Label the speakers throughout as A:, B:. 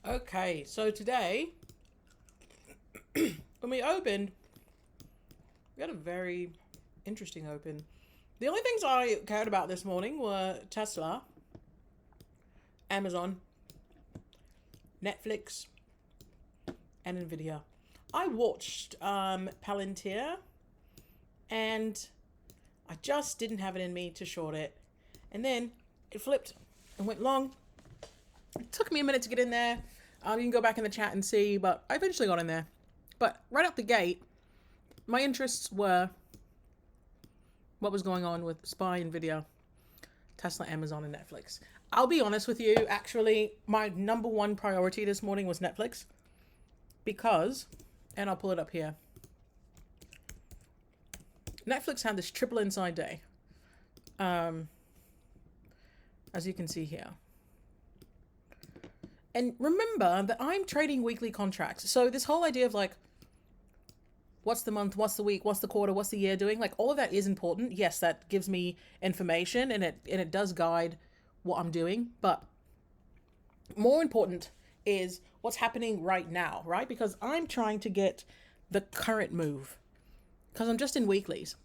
A: Okay, so today, when we opened, we had a very interesting open. The only things I cared about this morning were Tesla, Amazon, Netflix, and Nvidia. I watched Palantir, and I just didn't have it in me to short it. And then it flipped and went long. It took me a minute to get in there. You can go back in the chat and see, but I eventually got in there. But right out the gate, my interests were what was going on with SPY, Nvidia, Tesla, Amazon, and Netflix. I'll be honest with you, actually, my number one priority this morning was Netflix because, and I'll pull it up here, Netflix had this triple inside day, as you can see here. And remember that I'm trading weekly contracts. So this whole idea of like, what's the month, what's the week, what's the quarter, what's the year doing? Like all of that is important. Yes, that gives me information and it does guide what I'm doing. But more important is what's happening right now, right? Because I'm trying to get the current move because I'm just in weeklies.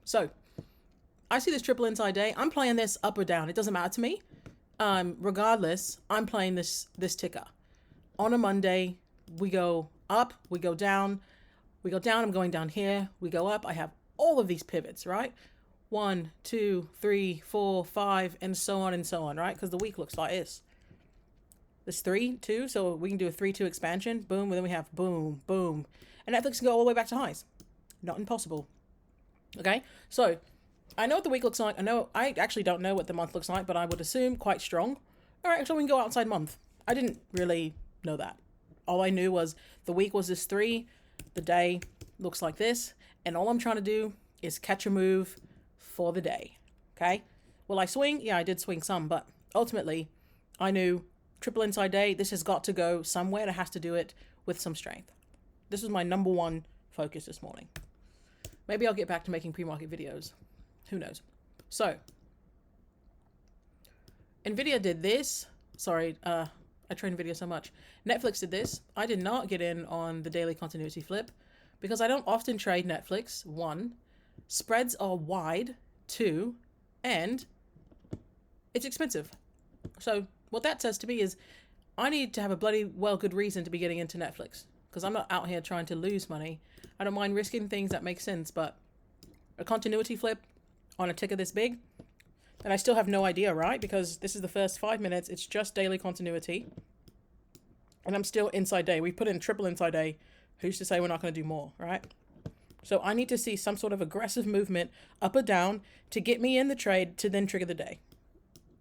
A: So I see this triple inside day. I'm playing this up or down. It doesn't matter to me. Regardless, I'm playing this ticker. On a Monday, we go up, we go down, I'm going down here, we go up. I have all of these pivots, right? 1, 2, 3, 4, 5, and so on, right? Because the week looks like this. This 3, 2, so we can do a 3-2 expansion, boom, and then we have boom, boom. And Netflix can go all the way back to highs. Not impossible. Okay, so I know what the week looks like. I actually don't know what the month looks like, but I would assume quite strong. All right, so we can go outside month. I didn't really know that. All I knew was the week was this 3, the day looks like this, and all I'm trying to do is catch a move for the day. Okay? Will I swing? Yeah, I did swing some, but ultimately, I knew triple inside day, this has got to go somewhere, and it has to do it with some strength. This was my number one focus this morning. Maybe I'll get back to making pre-market videos. Who knows? So, Nvidia did this. Sorry, I train Nvidia so much. Netflix did this. I did not get in on the daily continuity flip because I don't often trade Netflix. 1, spreads are wide. 2, and it's expensive. So what that says to me is I need to have a bloody well good reason to be getting into Netflix because I'm not out here trying to lose money. I don't mind risking things that make sense, but a continuity flip on a ticker this big, and I still have no idea, right? Because this is the first 5 minutes. It's just daily continuity. And I'm still inside day. We put in triple inside day. Who's to say we're not going to do more, right? So I need to see some sort of aggressive movement up or down to get me in the trade to then trigger the day.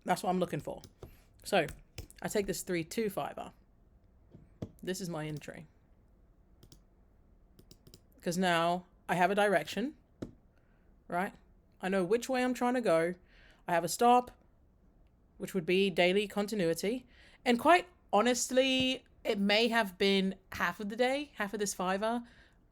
A: That's what I'm looking for. So I take this 3-2-5er. This is my entry. Because now I have a direction, right? I know which way I'm trying to go. I have a stop, which would be daily continuity. And quite honestly, it may have been half of the day, half of this 5er.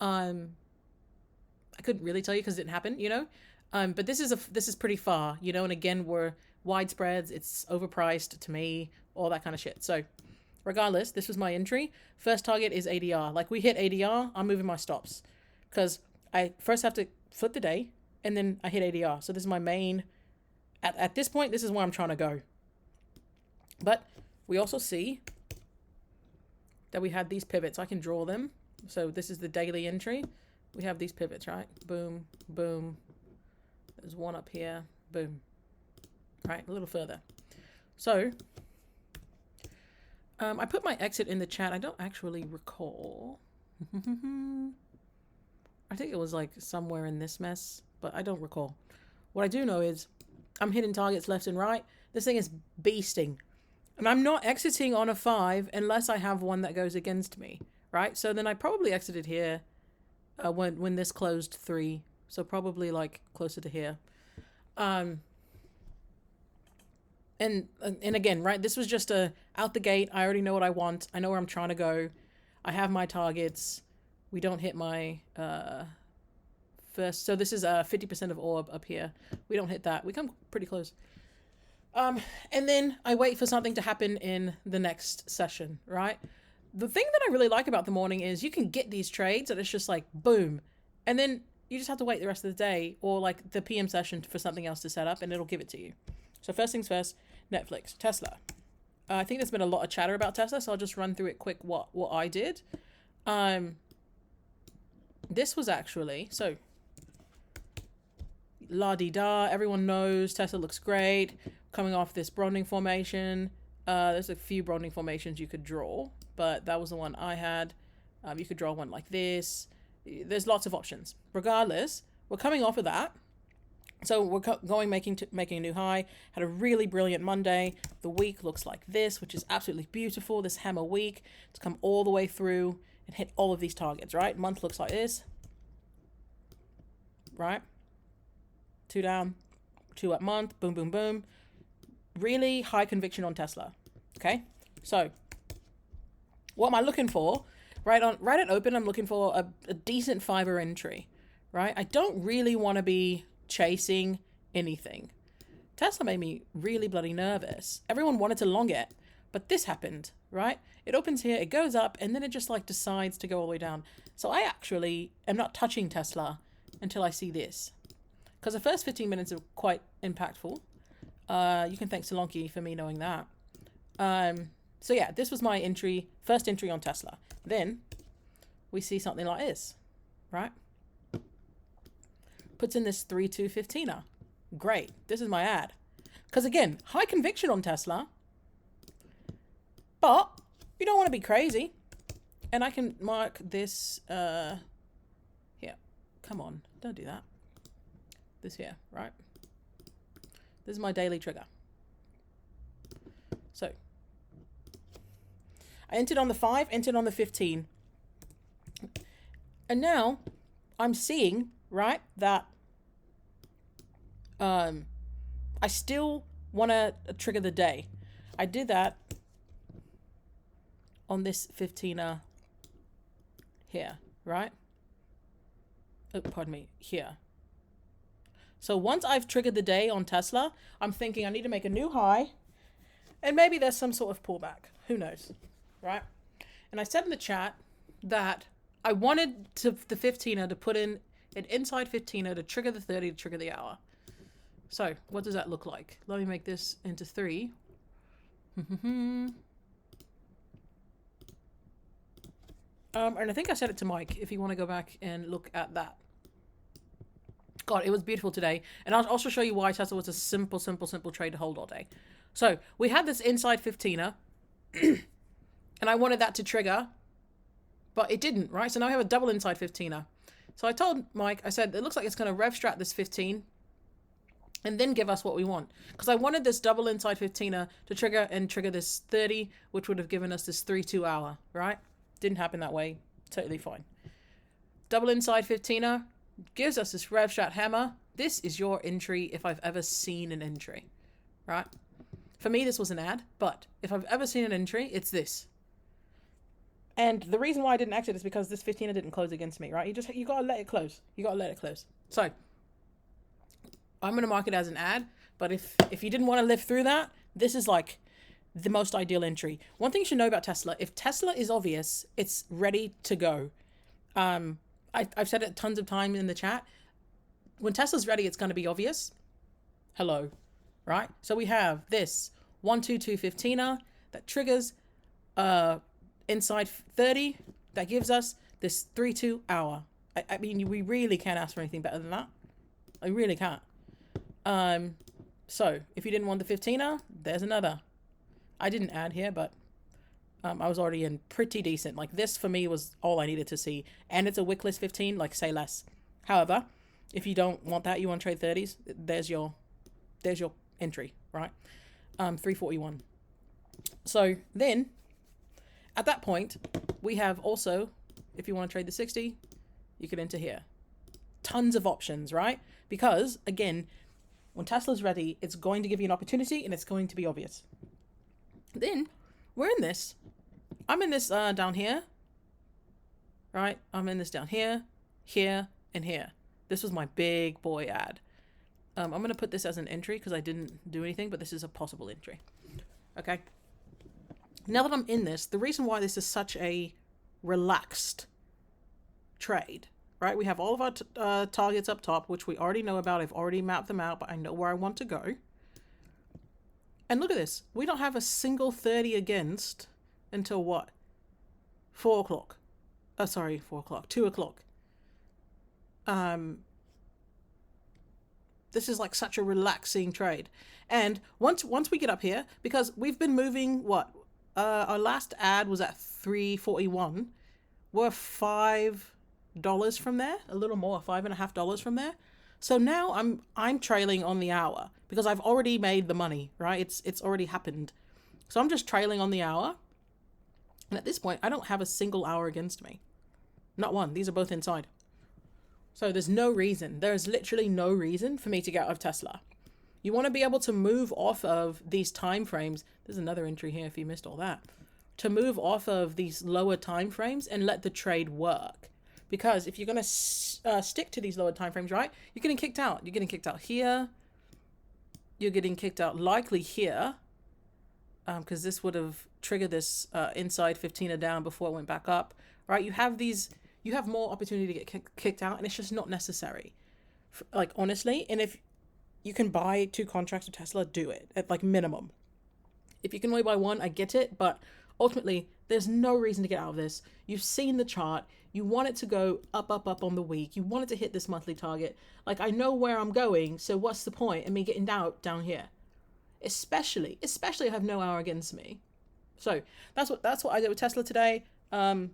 A: I couldn't really tell you because it didn't happen, you know. But this is pretty far, you know. And again, we're wide spreads. It's overpriced to me, all that kind of shit. So regardless, this was my entry. First target is ADR. Like we hit ADR, I'm moving my stops because I first have to flip the day. And then I hit ADR. So this is my main, at this point, this is where I'm trying to go. But we also see that we had these pivots. I can draw them. So this is the daily entry. We have these pivots, right? Boom, boom. There's one up here. Boom. Right, a little further. So I put my exit in the chat. I don't actually recall. I think it was like somewhere in this mess, but I don't recall. What I do know is I'm hitting targets left and right. This thing is beasting. And I'm not exiting on a 5 unless I have one that goes against me, right? So then I probably exited here when this closed 3. So probably like closer to here. And again, right, this was just out the gate. I already know what I want. I know where I'm trying to go. I have my targets. We don't hit my first. So this is 50% of orb up here. We don't hit that. We come pretty close. And then I wait for something to happen in the next session, right? The thing that I really like about the morning is you can get these trades and it's just like boom. And then you just have to wait the rest of the day or like the PM session for something else to set up and it'll give it to you. So first things first, Netflix, Tesla. I think there's been a lot of chatter about Tesla, so I'll just run through it quick what I did. This was actually, so la-di-da, everyone knows Tesla looks great. Coming off this Browning formation. There's a few Browning formations you could draw, but that was the one I had. You could draw one like this. There's lots of options. Regardless, we're coming off of that. So we're making a new high. Had a really brilliant Monday. The week looks like this, which is absolutely beautiful. This hammer week to come all the way through and hit all of these targets, right? Month looks like this, right? 2 down, 2 up month, boom, boom, boom. Really high conviction on Tesla. Okay, so what am I looking for? Right at open, I'm looking for a decent fiber entry, right? I don't really want to be chasing anything. Tesla made me really bloody nervous. Everyone wanted to long it, but this happened, right? It opens here, it goes up, and then it just like decides to go all the way down. So I actually am not touching Tesla until I see this, because the first 15 minutes are quite impactful. You can thank Solanke for me knowing that. So yeah, this was my first entry on Tesla. Then we see something like this, right? Puts in this 3-2-15er. Great. This is my ad. Because again, high conviction on Tesla, but you don't want to be crazy. And I can mark this, here. Come on, don't do that. This here, right? This is my daily trigger. So I entered on the 5, entered on the 15. And now I'm seeing, right, that I still want to trigger the day. I did that on this 15er here, right? Oh, pardon me, here. So once I've triggered the day on Tesla, I'm thinking I need to make a new high and maybe there's some sort of pullback. Who knows, right? And I said in the chat that I wanted the 15er to put in an inside 15er to trigger the 30 to trigger the hour. So what does that look like? Let me make this into 3. And I think I said it to Mike if you want to go back and look at that. God, it was beautiful today. And I'll also show you why Tesla was a simple trade to hold all day. So we had this inside 15er and I wanted that to trigger, but it didn't, right? So now we have a double inside 15er. So I told Mike, I said, it looks like it's going to rev strat this 15 and then give us what we want. Because I wanted this double inside 15er to trigger this 30, which would have given us this 3-2 hour, right? Didn't happen that way. Totally fine. Double inside 15er gives us this rev strat hammer. This is your entry if I've ever seen an entry, right? For me, this was an ad, but if I've ever seen an entry, it's this. And the reason why I didn't exit is because this 15er didn't close against me, right? You gotta let it close. You gotta let it close. So I'm gonna mark it as an ad, but if you didn't want to live through that, this is like the most ideal entry. One thing you should know about Tesla, if Tesla is obvious, it's ready to go. I've said it tons of times in the chat. When Tesla's ready, it's going to be obvious. Hello, right? So we have this 1-2-2-15er that triggers inside 30. That gives us this 3-2 hour. I mean, we really can't ask for anything better than that. I really can't. So if you didn't want the 15er, there's another. I didn't add here, but I was already in pretty decent. Like this for me was all I needed to see. And it's a wickless 15, like say less. However, if you don't want that, you want to trade 30s, there's your entry, right? 341. So then at that point, we have also, if you want to trade the 60, you could enter here. Tons of options, right? Because again, when Tesla's ready, it's going to give you an opportunity and it's going to be obvious. Then we're in this. I'm in this down here, right? I'm in this down here, here, and here. This was my big boy ad. I'm going to put this as an entry because I didn't do anything, but this is a possible entry. Okay. Now that I'm in this, the reason why this is such a relaxed trade, right? We have all of our targets up top, which we already know about. I've already mapped them out, but I know where I want to go. And look at this. We don't have a single 30 against until what? 4 o'clock. Oh, sorry, 4 o'clock. 2 o'clock. This is like such a relaxing trade. And once we get up here, because we've been moving, what? Our last ad was at 341. We're $5 from there, a little more, $5.50 from there. So now I'm trailing on the hour because I've already made the money, right? It's already happened. So I'm just trailing on the hour. And at this point, I don't have a single hour against me. Not one. These are both inside. So there's no reason. There's literally no reason for me to get out of Tesla. You want to be able to move off of these time frames. There's another entry here if you missed all that. To move off of these lower time frames and let the trade work. Because if you're going to stick to these lower time frames, right, you're getting kicked out. You're getting kicked out here. You're getting kicked out likely here. Because this would have triggered this inside 15er down before it went back up. Right, you have more opportunity to get kicked out, and it's just not necessary. Like, honestly, and if you can buy 2 contracts with Tesla, do it at like minimum. If you can only buy 1, I get it, but ultimately, there's no reason to get out of this. You've seen the chart. You want it to go up, up, up on the week. You want it to hit this monthly target. Like, I know where I'm going, so what's the point in me getting down here? Especially I have no hour against me. So that's what I did with Tesla today. A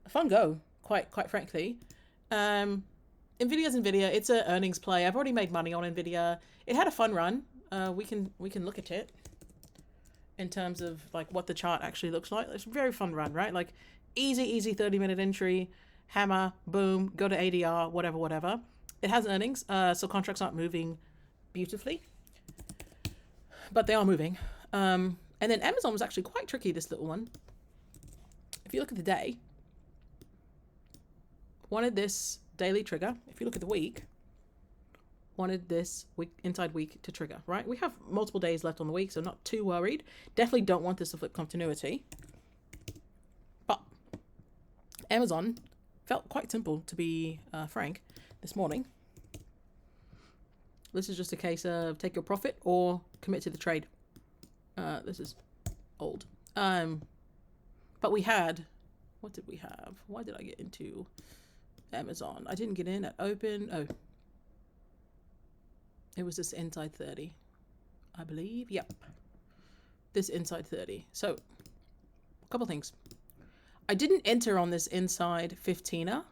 A: fun go, quite frankly. Nvidia's Nvidia. It's an earnings play. I've already made money on Nvidia. It had a fun run. We can look at it in terms of like what the chart actually looks like. It's a very fun run, right? Like easy 30-minute entry, hammer, boom, go to ADR, whatever. It has earnings, so contracts aren't moving beautifully, but they are moving. And then Amazon was actually quite tricky, this little one. If you look at the day, wanted this daily trigger. If you look at the week, wanted this inside week to trigger, right? We have multiple days left on the week, so not too worried. Definitely don't want this to flip continuity. But Amazon felt quite simple, to be frank, this morning. This is just a case of take your profit or commit to the trade. This is old. But we had, what did we have? Why did I get into Amazon? I didn't get in at open. Oh, it was this inside 30, I believe. Yep. This inside 30. So a couple things. I didn't enter on this inside 15er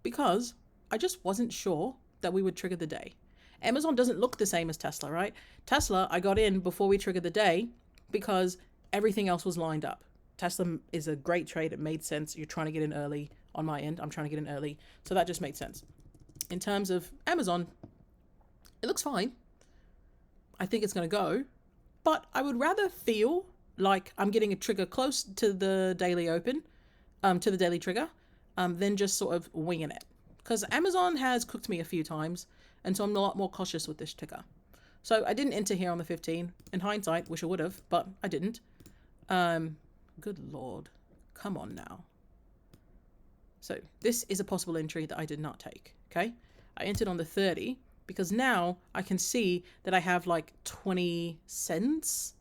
A: because I just wasn't sure that we would trigger the day. Amazon doesn't look the same as Tesla, right? Tesla, I got in before we triggered the day because everything else was lined up. Tesla is a great trade. It made sense. You're trying to get in early on my end. I'm trying to get in early. So that just made sense. In terms of Amazon, it looks fine. I think it's going to go. But I would rather feel like I'm getting a trigger close to the daily open, to the daily trigger, than just sort of winging it. Because Amazon has cooked me a few times, and so I'm a lot more cautious with this trigger. So I didn't enter here on the 15. In hindsight, wish I would have, but I didn't. Good Lord. Come on now. So this is a possible entry that I did not take, okay? I entered on the 30 because now I can see that I have like 20 cents,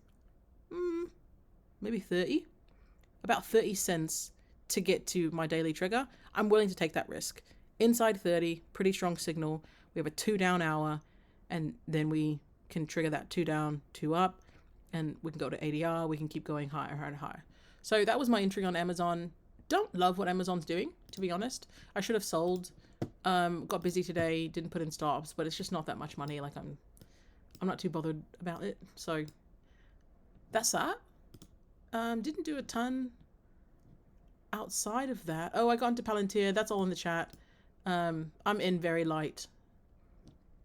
A: maybe 30, about 30 cents to get to my daily trigger. I'm willing to take that risk. Inside 30, pretty strong signal. We have a 2 down hour, and then we can trigger that 2 down, 2 up, and we can go to ADR. We can keep going higher and higher. So that was my entry on Amazon. Don't love what Amazon's doing, to be honest. I should have sold. Got busy today, didn't put in stops, but it's just not that much money. Like I'm not too bothered about it. So that's that. Didn't do a ton outside of that. Oh, I got into Palantir. That's all in the chat. I'm in very light,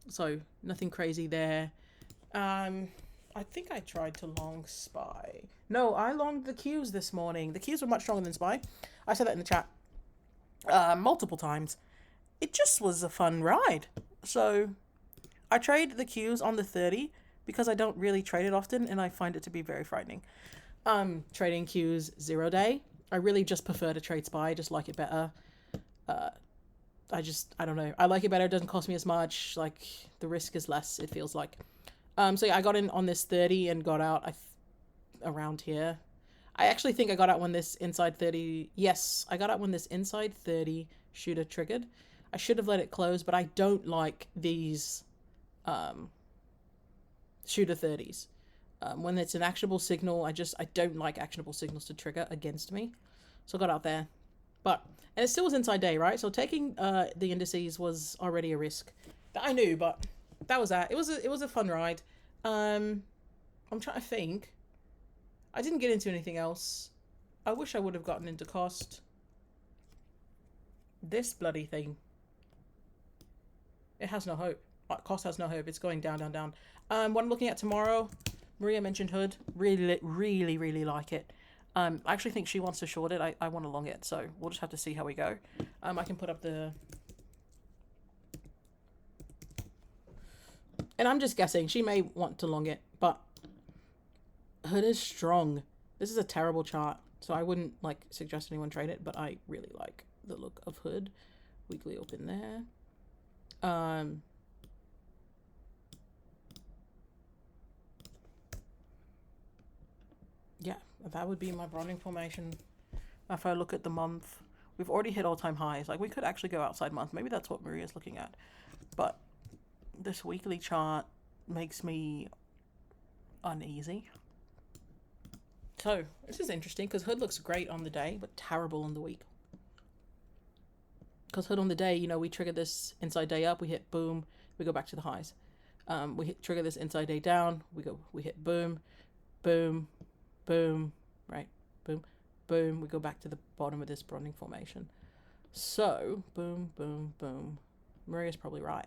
A: so nothing crazy there. I think I tried to long SPY. No, I longed the Qs this morning. The Qs were much stronger than SPY. I said that in the chat multiple times. It just was a fun ride. So I trade the Qs on the 30 because I don't really trade it often and I find it to be very frightening. Trading Qs 0 day. I really just prefer to trade SPY, I just like it better. I don't know. I like it better. It doesn't cost me as much. Like, the risk is less, it feels like. So yeah, I got in on this 30 and got out around here. I actually think I got out when this inside 30... Yes, I got out when this inside 30 shooter triggered. I should have let it close, but I don't like these shooter 30s. When it's an actionable signal, I don't like actionable signals to trigger against me. So I got out there. And it still was inside day, right? So taking the indices was already a risk that I knew, but that was that. It was a fun ride. I'm trying to think. I didn't get into anything else. I wish I would have gotten into cost. This bloody thing. It has no hope. Cost has no hope. It's going down, down, down. What I'm looking at tomorrow, Maria mentioned Hood. Really, really, really like it. I actually think she wants to short it. I want to long it, so we'll just have to see how we go. I can put up the... And I'm just guessing. She may want to long it, but Hood is strong. This is a terrible chart, so I wouldn't like suggest anyone trade it, but I really like the look of Hood. Weekly open there. Yeah, that would be my broadening formation. If I look at the month, we've already hit all-time highs. Like, we could actually go outside month. Maybe that's what Maria's looking at. But this weekly chart makes me uneasy. So, this is interesting because Hood looks great on the day, but terrible on the week. Because Hood on the day, you know, we trigger this inside day up, we hit boom, we go back to the highs. Trigger this inside day down, we hit boom, boom, boom, right, boom, boom, we go back to the bottom of this broadening formation. So, boom, boom, boom. Maria's probably right.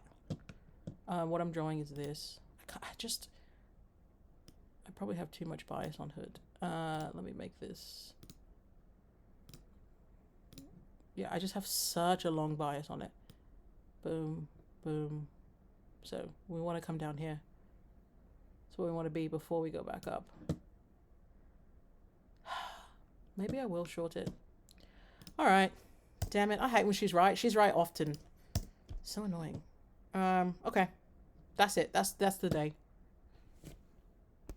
A: What I'm drawing is this. I probably have too much bias on Hood. Let me make this. Yeah, I just have such a long bias on it. Boom, boom. So we want to come down here. That's where we want to be before we go back up. Maybe I will short it. All right. Damn it. I hate when she's right. She's right often. So annoying. Okay. That's it. That's the day.